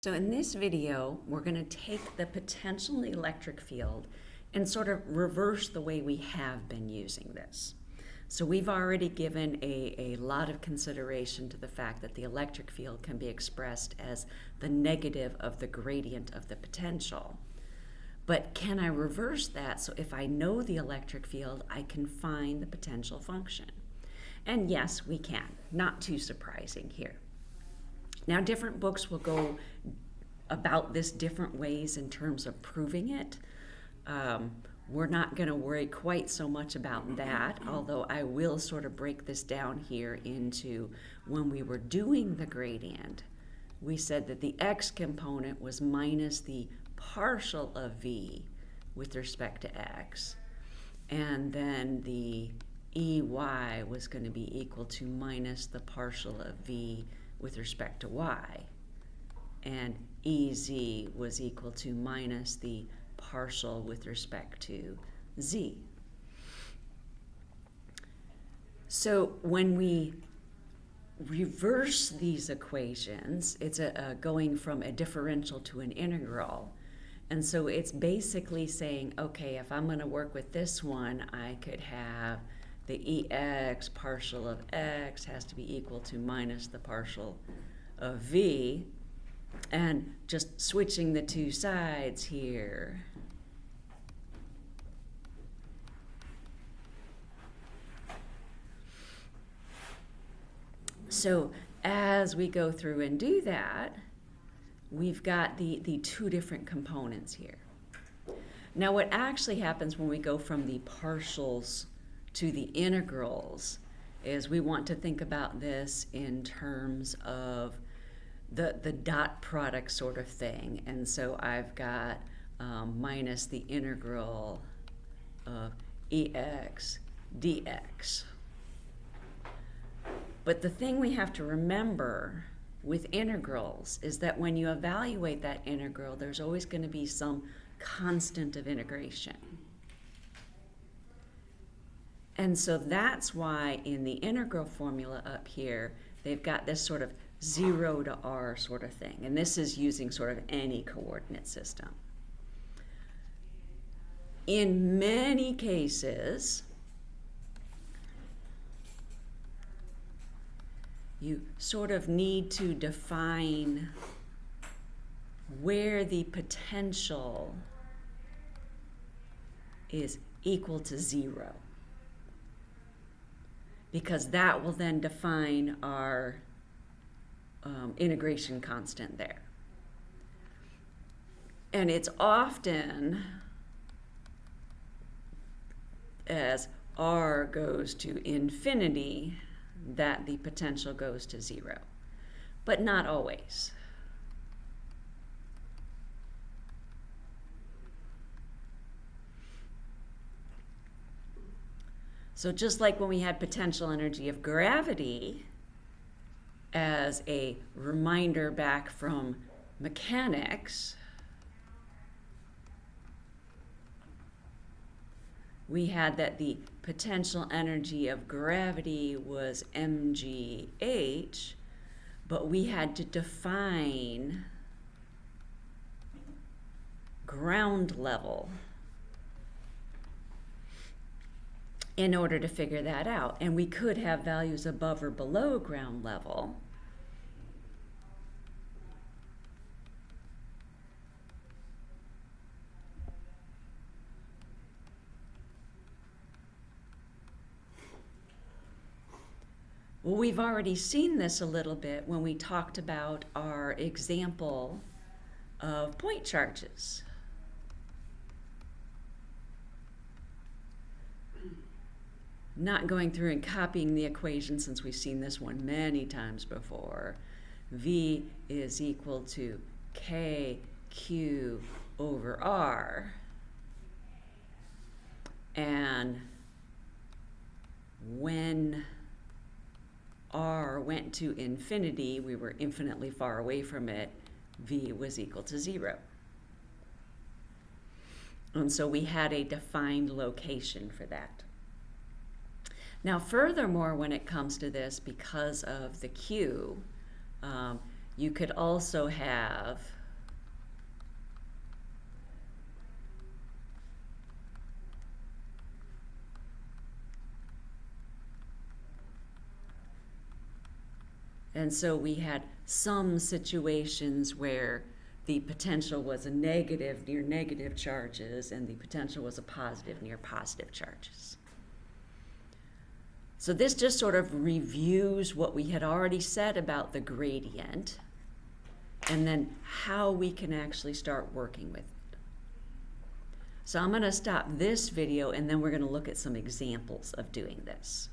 So in this video, we're going to take the potential electric field and sort of reverse the way we have been using this. So we've already given a lot of consideration to the fact that the electric field can be expressed as the negative of the gradient of the potential. But can I reverse that so if I know the electric field, I can find the potential function? And yes, we can. Not too surprising here. Now, different books will go about this different ways in terms of proving it. We're not going to worry quite so much about that, although I will sort of break this down here into when we were doing the gradient, we said that the x component was minus the partial of v with respect to x, and then the ey was going to be equal to minus the partial of v with respect to y, and ez was equal to minus the partial with respect to z. So when we reverse these equations, it's going from a differential to an integral. And so it's basically saying, okay, if I'm going to work with this one, I could have the ex partial of x has to be equal to minus the partial of v, and just switching the two sides here. So as we go through and do that, we've got the two different components here. Now what actually happens when we go from the partials to the integrals is we want to think about this in terms of the dot product sort of thing. And so I've got minus the integral of ex dx. But the thing we have to remember with integrals is that when you evaluate that integral, there's always going to be some constant of integration. And so that's why in the integral formula up here, they've got this sort of 0 to r sort of thing. And this is using sort of any coordinate system. In many cases, you sort of need to define where the potential is equal to 0. Because that will then define our integration constant there. And it's often as r goes to infinity that the potential goes to 0, but not always. So just like when we had potential energy of gravity as a reminder back from mechanics, we had that the potential energy of gravity was mgh, but we had to define ground level in order to figure that out. And we could have values above or below ground level. Well, we've already seen this a little bit when we talked about our example of point charges. Not going through and copying the equation since we've seen this one many times before. V is equal to kq over r. And when r went to infinity, we were infinitely far away from it, v was equal to 0. And so we had a defined location for that. Now, furthermore, when it comes to this, because of the q, You could also have and so we had some situations where the potential was a negative near negative charges and the potential was a positive near positive charges. So this just sort of reviews what we had already said about the gradient and then how we can actually start working with it. So I'm going to stop this video and then we're going to look at some examples of doing this.